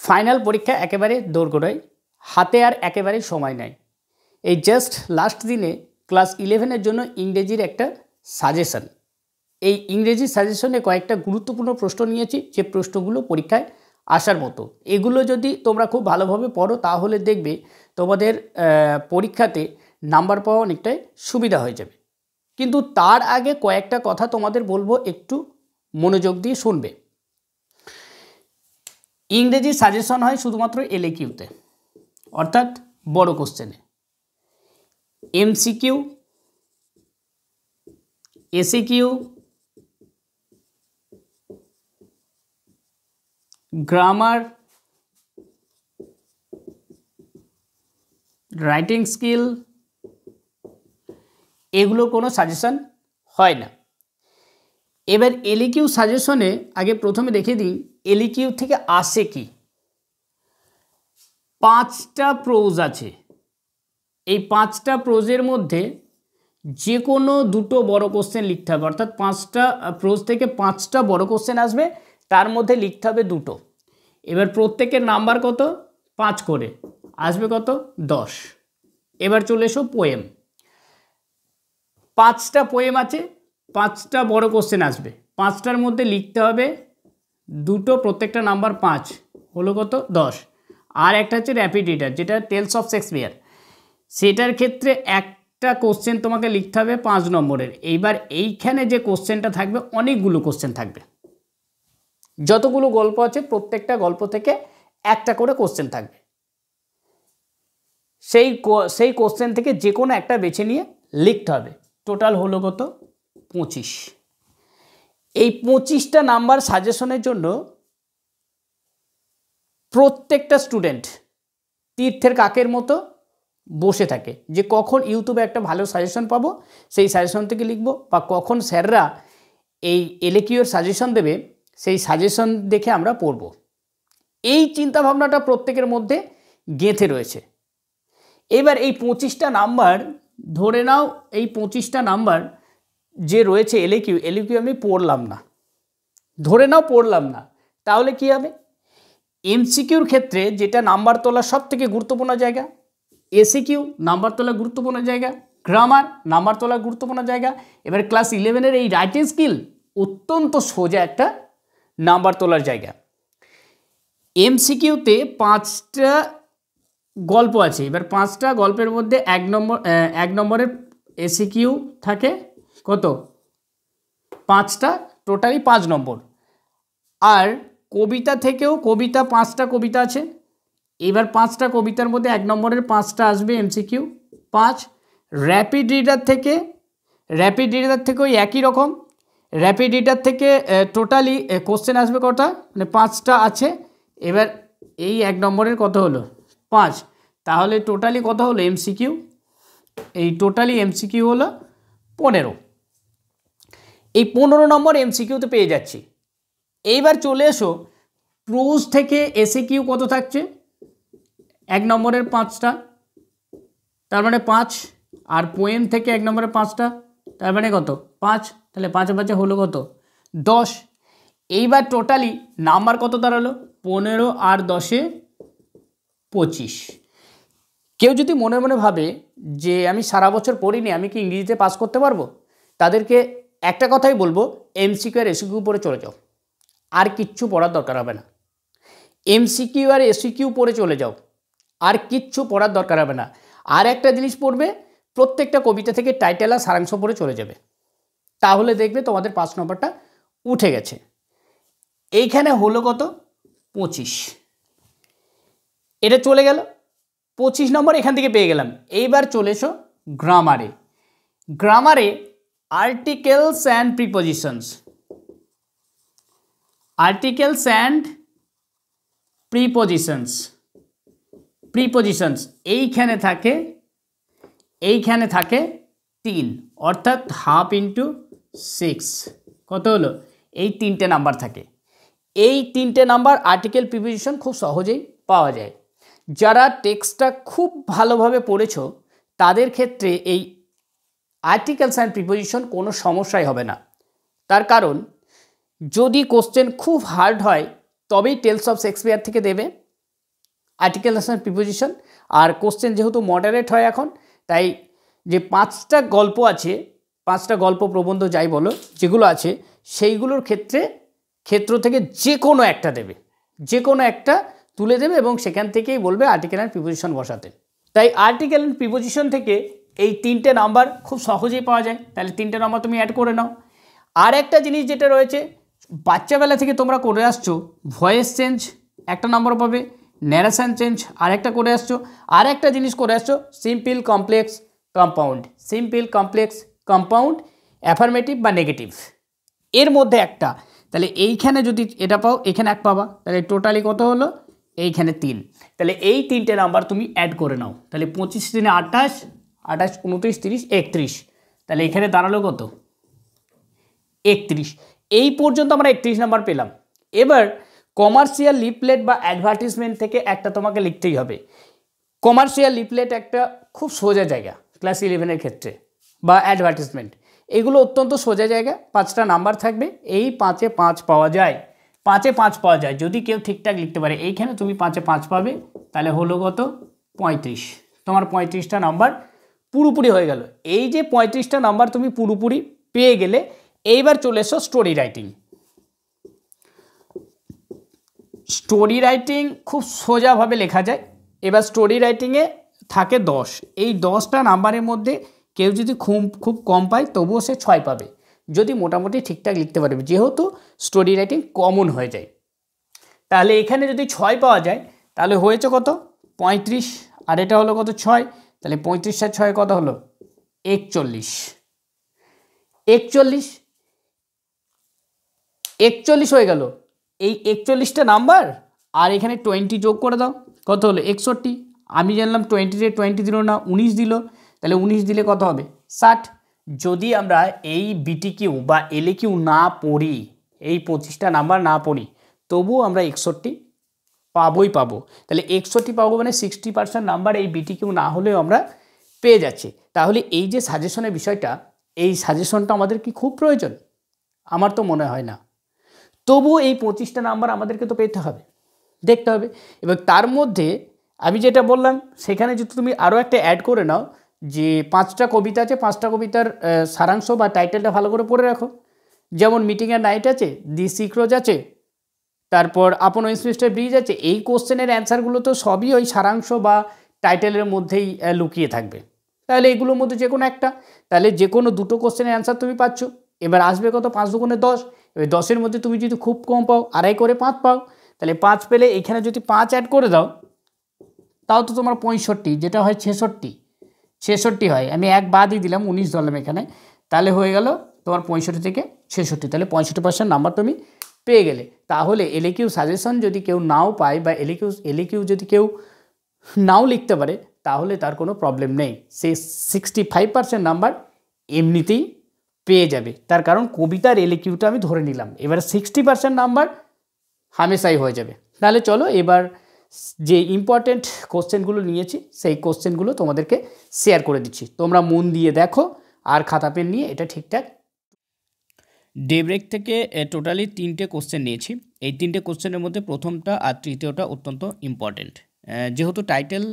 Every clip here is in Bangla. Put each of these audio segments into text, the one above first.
ফাইনাল পরীক্ষা একেবারে দোরগোড়ায়, হাতে আর একেবারে সময় নাই। এই জাস্ট লাস্ট দিনে ক্লাস 11-এর জন্য ইংরেজির একটা সাজেশন, এই ইংরেজি সাজেশনে কয়েকটা গুরুত্বপূর্ণ প্রশ্ন নিয়েছি, যে প্রশ্নগুলো পরীক্ষায় আসার মতো। এগুলো যদি তোমরা খুব ভালোভাবে পড়ো তাহলে দেখবে তোমাদের পরীক্ষাতে নাম্বার পাওয়া অনেকটাই সুবিধা হয়ে যাবে। কিন্তু তার আগে কয়েকটা কথা তোমাদের বলবো, একটু মনোযোগ দিয়ে শুনবে। ইংরেজি সাজেশন হয় শুধুমাত্র এলএকিউতে, অর্থাৎ বড় কোশ্চেনে। MCQ, SCQ, grammar, writing skill, এগুলো কোনো সাজেশন হয় না। এবার এলইকিউ সাজেশনে আগে প্রথমে দেখে দিই এলইকিউ থেকে আসে কি। 5টা প্রোজ আছে, এই 5টা প্রোজের মধ্যে যে কোনো দুটো বড় কোশ্চেন লিখতে হবে, অর্থাৎ 5টা প্রোজ থেকে 5টা বড় কোশ্চেন আসবে, তার মধ্যে লিখতে হবে দুটো। এবার প্রত্যেকের নাম্বার কত? 5 করে, আসবে কত? 10। এবার চলে এসো পোয়েম। 5টা পোয়েম আছে, 5টা বড় কোশ্চেন আসবে, 5টার মধ্যে লিখতে হবে দুটো, প্রত্যেকটা নাম্বার 5, হলো কত? 10। আর একটা হচ্ছে র্যাপিড রিডার, যেটা টেলস অফ শেক্সপিয়ার, সেটার ক্ষেত্রে একটা কোশ্চেন তোমাকে লিখতে হবে 5 নম্বরের। এইবার এইখানে যে কোশ্চেনটা থাকবে, অনেকগুলো কোশ্চেন থাকবে, যতগুলো গল্প আছে প্রত্যেকটা গল্প থেকে একটা করে কোশ্চেন থাকবে। সেই কোশ্চেন থেকে যে কোনো একটা বেছে নিয়ে লিখতে হবে। টোটাল হলো কত? 25। এই 25টা নাম্বার সাজেশনের জন্য প্রত্যেকটা স্টুডেন্ট তীর্থের কাকের মতো বসে থাকে, যে কখন ইউটিউবে একটা ভালো সাজেশন পাবো, সেই সাজেশন থেকে লিখবো, বা কখন স্যাররা এই এলএকিউর সাজেশন দেবে, সেই সাজেশন দেখে আমরা পড়ব। এই চিন্তাভাবনাটা প্রত্যেকের মধ্যে গেঁথে রয়েছে। এবার এই 25টা নাম্বার ধরে নাও, এই 25টা নাম্বার যে রয়েছে এলএকিউ আমি পড়লাম না, ধরে নাও পড়লাম না, তাহলে কি হবে? এমসিকিউর ক্ষেত্রে যেটা নাম্বার তোলা সব থেকে গুরুত্বপূর্ণ জায়গা, এসিকিউ নাম্বার তোলা গুরুত্বপূর্ণ জায়গা, গ্রামার নাম্বার তোলা গুরুত্বপূর্ণ জায়গা। এবার ক্লাস 11-এর এই রাইটিং স্কিল অত্যন্ত সোজা একটা নাম্বার তোলার জায়গা। এমসিকিউতে 5টা গল্প আছে, এবার 5টা গল্পের মধ্যে 1 নম্বরের এসিকিউ থাকে কত? 5টা, টোটালি 5 নম্বর। আর কবিতা থেকেও কবিতা 5টা কবিতা আছে, এবার 5টা কবিতার মধ্যে 1 নম্বরের 5টা আসবে এমসিকিউ 5। র্যাপিড রিডার থেকেও একই রকম, র্যাপিড রিডার থেকে টোটালি কোশ্চেন আসবে কটা? মানে 5টা আছে। এবার এই 1 নম্বরের কত হলো? 5, তাহলে টোটালি কত হলো এমসিকিউ? এই টোটালি এমসিকিউ হলো 15। এই 15 নম্বর এমসিকিউতে পেয়ে যাচ্ছি। এইবার চলে এসো প্রোজ থেকে এসিকিউ কত থাকছে? 1 নম্বরের 5টা, তার মানে 5। আর পোয়েম থেকে 1 নম্বরের 5টা, তার মানে কত? 5। তাহলে 5 5 হলো কত? 10। এইবার টোটালি নাম্বার কত দাঁড়ালো? 15 আর 10-এ 25। কেউ যদি মনে মনে ভাবে যে আমি সারা বছর পড়িনি, আমি কি ইংরেজিতে পাস করতে পারবো, তাদেরকে একটা কথাই বলবো, এমসিকিউ আর এসিকিউ পড়ে চলে যাও, আর কিচ্ছু পড়ার দরকার হবে না। এমসিকিউ আর এসিকিউ পড়ে চলে যাও, আর কিচ্ছু পড়ার দরকার হবে না। আর একটা জিনিস পড়বে, প্রত্যেকটা কবিতা থেকে টাইটেল আর সারাংশ পড়ে চলে যাবে, তাহলে দেখবে তোমাদের 5 নম্বরটা উঠে গেছে। এইখানে হলো কত? 25। এটা চলে গেল, 25 নম্বর এখান থেকে পেয়ে গেলাম। এইবার চলে এসো গ্রামারে articles and prepositions. Articles and prepositions এইখানে থাকে 3, অর্থাৎ হাফ ইন্টু 6, কত হলো? এই 3টে নাম্বার থাকে। এই 3টে নাম্বার আর্টিকেল প্রিপোজিশন খুব সহজেই পাওয়া যায়। যারা টেক্সটটা খুব ভালোভাবে পড়েছো তাদের ক্ষেত্রে এই আর্টিকেলস অ্যান্ড প্রিপোজিশন কোনো সমস্যাই হবে না। তার কারণ যদি কোশ্চেন খুব হার্ড হয় তবেই টেলস অফ শেক্সপিয়ার থেকে দেবে, আর্টিকেলস অ্যান্ড প্রিপোজিশন। আর কোশ্চেন যেহেতু মডারেট হয় এখন, তাই যে 5টা গল্প আছে, 5টা গল্প প্রবন্ধ যাই বলো যেগুলো আছে, সেইগুলোর ক্ষেত্র থেকে যে কোনো একটা দেবে, যে কোনো একটা তুলে দেবে এবং সেখান থেকেই বলবে আর্টিকেল অ্যান্ড প্রিপোজিশন বসাতে। তাই আর্টিকেল অ্যান্ড প্রিপোজিশন থেকে এই 3টে নাম্বার খুব সহজেই পাওয়া যায়। তাহলে 3টে নাম্বার তুমি অ্যাড করে নাও। আর একটা জিনিস যেটা রয়েছে, বাচ্চাবেলা থেকে তোমরা করে আসছো, ভয়েস চেঞ্জ একটা নাম্বার পাবে, ন্যারেশন চেঞ্জ আর একটা করে আসছো, আর একটা জিনিস করে আসছো simple complex compound, simple complex compound affirmative বা নেগেটিভ, এর মধ্যে একটা। তাহলে এইখানে যদি এটা পাও, এখানে 1 পাবা, তাহলে টোটালি কত হলো, এইখানে 3। তাহলে এই 3টে নাম্বার তুমি অ্যাড করে নাও। তাহলে 25 দিনে 28, 28, 29, 30, 31, তাহলে এখানে দাঁড়ালো কত, 31। এই পর্যন্ত আমরা 31 নাম্বার পেলাম। এবার কমার্শিয়াল লিফলেট বা অ্যাডভার্টিসমেন্ট থেকে একটা তোমাকে লিখতেই হবে। কমার্শিয়াল লিফলেট একটা খুব সোজা জায়গা ক্লাস 11-এর ক্ষেত্রে, বা অ্যাডভার্টিসমেন্ট, এগুলো অত্যন্ত সোজা জায়গা। 5টা নাম্বার থাকবে, এই 5-এ 5 পাওয়া যায়, 5-এ 5 পাওয়া যায় যদি কেউ ঠিকঠাক লিখতে পারে। এইখানে তুমি 5-এ 5 পাবে, তাহলে হলো কত, 35। তোমার 35টা নাম্বার পুরোপুরি হয়ে গেল। এই যে 35টা নাম্বার তুমি পুরোপুরি পেয়ে গেলে, এইবার চলে এসো স্টোরি রাইটিং। স্টোরি রাইটিং খুব সোজাভাবে লেখা যায়। এবার স্টোরি রাইটিংয়ে থাকে 10। এই 10টা নাম্বারের মধ্যে কেউ যদি খুব কম পায় তবুও সে 6 পাবে, যদি মোটামুটি ঠিকঠাক লিখতে পারবে, যেহেতু স্টোরি রাইটিং কমন হয়ে যায়। তাহলে এখানে যদি 6 পাওয়া যায়, তাহলে হয়েছে কত, 35, আর এটা হলো কত, 6, তাহলে 35 আর 6 কত হলো, 41। 41 হয়ে গেল। এই 41টা নাম্বার আর এখানে 20 যোগ করে দাও, কত হলো, 61। আমি জানলাম 20-তে 20 দিল না, 19 দিল, তাহলে 19 দিলে কত হবে, 60। যদি আমরা এই বিটিকিউ বা এলএকিউ না পড়ি, এই 25টা নাম্বার না পড়ি, তবুও আমরা 61 পাবোই পাবো। তাহলে 61 পাবো মানে 60% নাম্বার এই বিটিকিউ না হলেও আমরা পেয়ে যাচ্ছি। তাহলে এই যে সাজেশনের বিষয়টা, এই সাজেশনটা আমাদের কি খুব প্রয়োজন? আমার তো মনে হয় না। তবুও এই 25টা নাম্বার আমাদেরকে তো পেতে হবে, দেখতে হবে। এবং তার মধ্যে আমি যেটা বললাম, সেখানে যদি তুমি আরও একটা অ্যাড করে নাও, যে 5টা কবিতা আছে, 5টা কবিতার সারাংশ বা টাইটেলটা ভালো করে পড়ে রাখো। যেমন মিটিং অ্যাট নাইট আছে, দি সিক্রোজ আছে, তারপর আপন ওয়েস্টমিনিস্টার ব্রিজ আছে। এই কোশ্চেনের অ্যান্সারগুলো তো সবই ওই সারাংশ বা টাইটেলের মধ্যেই লুকিয়ে থাকবে। তাহলে এগুলোর মধ্যে যে কোনো একটা, তাহলে যে কোনো 2টো কোশ্চেনের অ্যান্সার তুমি পাচ্ছ। এবার আসবে কত, 5 দুগুণে 10। এবার 10-এর মধ্যে তুমি যদি খুব কম পাও, 2.5 করে 5 পাও, তাহলে 5 পেলে এখানে যদি 5 অ্যাড করে দাও, তাও তো তোমার 65, যেটা হয় 66 হয়। আমি 1 বাদই দিলাম, 19 ধরলাম এখানে, তাহলে হয়ে গেল তোমার 65 থেকে 66, তাহলে 65% নাম্বার তুমি পেয়ে গেলে। তাহলে এলএকিউ সাজেশন যদি কেউ নাও পায়, বা এলএকিউ যদি কেউ নাও লিখতে পারে, তাহলে তার কোনো প্রবলেম নেই, সে 65% নাম্বার এমনিতেই পেয়ে যাবে। তার কারণ কবিতার এলএকিউটা আমি ধরে নিলাম, এবার 60% নাম্বার হামেশাই হয়ে যাবে। তাহলে চলো এবার যে ইম্পর্টেন্ট কোশ্চেনগুলো নিয়েছি, সেই কোশ্চেনগুলো তোমাদেরকে শেয়ার করে দিচ্ছি, তোমরা মন দিয়ে দেখো আর খাতা পেন নিয়ে এটা ঠিকঠাক। ডেব্রেক থেকে টোটালি 3টে কোশ্চেন নিয়েছি। এই 3টে কোশ্চেনের মধ্যে প্রথমটা আর তৃতীয়টা অত্যন্ত ইম্পর্টেন্ট। যেহেতু টাইটেল,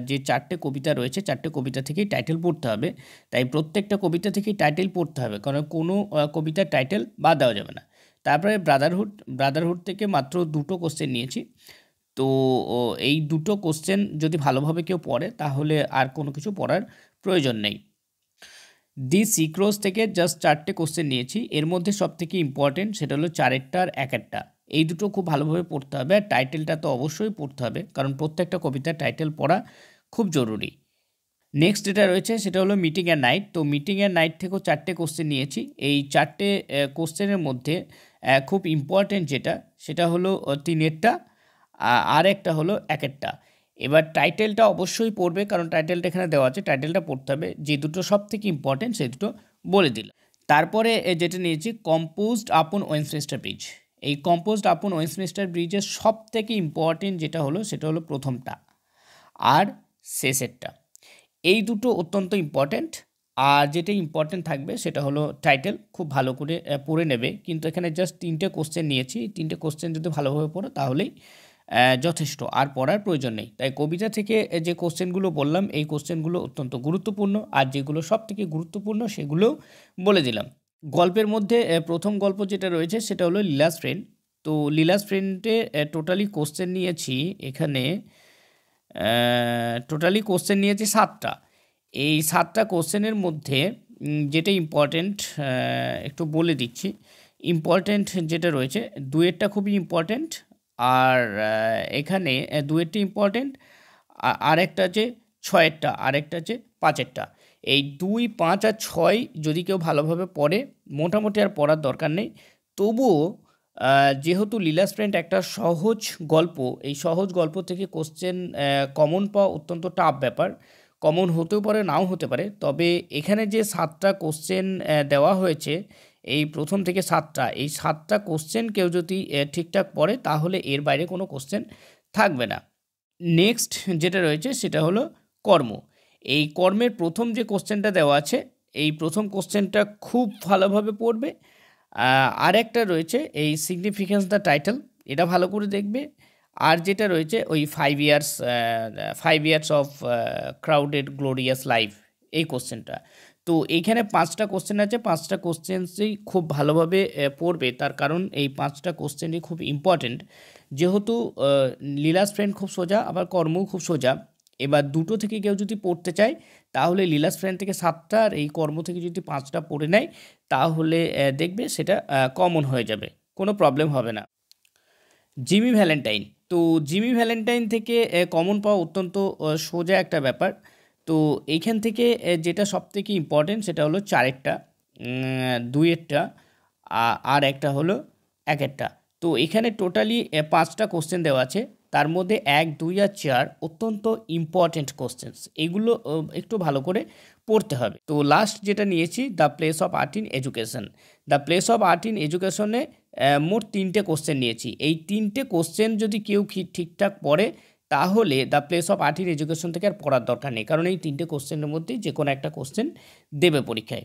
যে 4টে কবিতা রয়েছে, 4টে কবিতা থেকেই টাইটেল পড়তে হবে, তাই প্রত্যেকটা কবিতা থেকেই টাইটেল পড়তে হবে, কারণ কোনো কবিতার টাইটেল বাদ দেওয়া যাবে না। তারপরে ব্রাদারহুড থেকে মাত্র 2টো কোশ্চেন নিয়েছি। তো এই 2টো কোশ্চেন যদি ভালোভাবে কেউ পড়ে, তাহলে আর কোনো কিছু পড়ার প্রয়োজন নেই। দি সিক্রোজ থেকে জাস্ট 4টে কোশ্চেন নিয়েছি, এর মধ্যে সবথেকে ইম্পর্টেন্ট সেটা হলো 4-এরটা আর 1-এরটা। এই দুটো খুব ভালোভাবে পড়তে হবে, আর টাইটেলটা তো অবশ্যই পড়তে হবে, কারণ প্রত্যেকটা কবিতার টাইটেল পড়া খুব জরুরি। নেক্সট যেটা রয়েছে সেটা হলো মিটিং অ্যাট নাইট। তো মিটিং অ্যাট নাইট থেকেও 4টে কোশ্চেন নিয়েছি। এই 4টে কোশ্চেনের মধ্যে খুব ইম্পর্টেন্ট যেটা, সেটা হলো 3-এরটা, আর একটা হলো 1-এরটা। এবার টাইটেলটা অবশ্যই পড়বে, কারণ টাইটেলটা এখানে দেওয়া আছে, টাইটেলটা পড়তে হবে। যে দুটো সব থেকে ইম্পর্টেন্ট সেই দুটো বলে দিল। তারপরে যেটা নিয়েছি কম্পোজড আপন ওয়েস্টমিনিস্টার ব্রিজ। এই কম্পোজড আপন ওয়েস্টমিনিস্টার ব্রিজের সব থেকে ইম্পর্টেন্ট যেটা হলো সেটা হলো প্রথমটা আর শেষেরটা। এই দুটো অত্যন্ত ইম্পর্টেন্ট। আর যেটা ইম্পর্টেন্ট থাকবে সেটা হলো টাইটেল, খুব ভালো করে পড়ে নেবে। কিন্তু এখানে জাস্ট 3টে কোশ্চেন নিয়েছি, 3টে কোশ্চেন যদি ভালোভাবে পড়ো তাহলেই যথেষ্ট, আর পড়ার প্রয়োজন নেই। তাই কবিতা থেকে যে কোশ্চেনগুলো বললাম এই কোশ্চেনগুলো অত্যন্ত গুরুত্বপূর্ণ, আর যেগুলো সবথেকে গুরুত্বপূর্ণ সেগুলোও বলে দিলাম। গল্পের মধ্যে প্রথম গল্প যেটা রয়েছে সেটা হলো লীলাস ফ্রেন্ড। তো লীলাস ফ্রেন্ডে টোটালি কোশ্চেন নিয়েছি এখানে, টোটালি কোশ্চেন নিয়েছি 7টা। এই 7টা কোশ্চেনের মধ্যে যেটা ইম্পর্টেন্ট একটু বলে দিচ্ছি। ইম্পর্টেন্ট যেটা রয়েছে, দুয়েরটা খুবই ইম্পর্টেন্ট, আর এখানে দুয়েরটা ইম্পর্টেন্ট, আরেকটা আছে 6এরটা, আরেকটা আছে 5এরটা। এই 2, 5 আর 6 যদি কেউ ভালোভাবে পড়ে, মোটামুটি আর পড়ার দরকার নেই। তবুও যেহেতু লীলাস ফ্রেন্ড একটা সহজ গল্প, এই সহজ গল্প থেকে কোশ্চেন কমন পাওয়া অত্যন্ত টাফ ব্যাপার। কমন হতেও পারে, নাও হতে পারে। তবে এখানে যে 7টা কোশ্চেন দেওয়া হয়েছে, এই প্রথম থেকে 7টা, এই 7টা কোশ্চেন কেউ যদি ঠিকঠাক পড়ে তাহলে এর বাইরে কোনো কোশ্চেন থাকবে না। নেক্সট যেটা রয়েছে সেটা হলো কর্ম। এই কর্মের প্রথম যে কোশ্চেনটা দেওয়া আছে, এই প্রথম কোশ্চেনটা খুব ভালোভাবে পড়বে। আর একটা রয়েছে এই সিগনিফিক্যান্স দ্য টাইটেল, এটা ভালো করে দেখবে। আর যেটা রয়েছে ওই 5 years of crowded glorious life, এই কোশ্চেনটা। তো এইখানে 5টা কোশ্চেন আছে, 5টা কোশ্চেন্সই খুব ভালোভাবে পড়বে, তার কারণ এই 5টা কোশ্চেনই খুব ইম্পর্টেন্ট। যেহেতু লীলাস ফ্রেন্ড খুব সোজা, আবার কর্মও খুব সোজা। এবার দুটো থেকে কেউ যদি পড়তে চায় তাহলে লীলাস ফ্রেন্ড থেকে 7টা আর এই কর্ম থেকে যদি 5টা পড়ে নেয় তাহলে দেখবে সেটা কমন হয়ে যাবে, কোনো প্রবলেম হবে না। Jimmy Valentine. তো জিমি ভ্যালেন্টাইন থেকে কমন পাওয়া অত্যন্ত সোজা একটা ব্যাপার। তো এইখান থেকে যেটা সবথেকে ইম্পর্টেন্ট সেটা হলো 4এরটা, 2এরটা, আর একটা হলো 1এরটা। তো এখানে টোটালি 5টা কোশ্চেন দেওয়া আছে, তার মধ্যে 1, 2 আর 4 অত্যন্ত ইম্পর্টেন্ট কোশ্চেন্স, এগুলো একটু ভালো করে পড়তে হবে। তো লাস্ট যেটা নিয়েছি the place of art in education. The place of art in এডুকেশনে মোট 3টে কোশ্চেন নিয়েছি। এই 3টে কোশ্চেন যদি কেউ ঠিকঠাক পড়ে তাহলে the place of art in education থেকে আর পড়ার দরকার নেই, কারণ এই 3টে কোশ্চেনের মধ্যেই যে কোনো একটা কোশ্চেন দেবে পরীক্ষায়।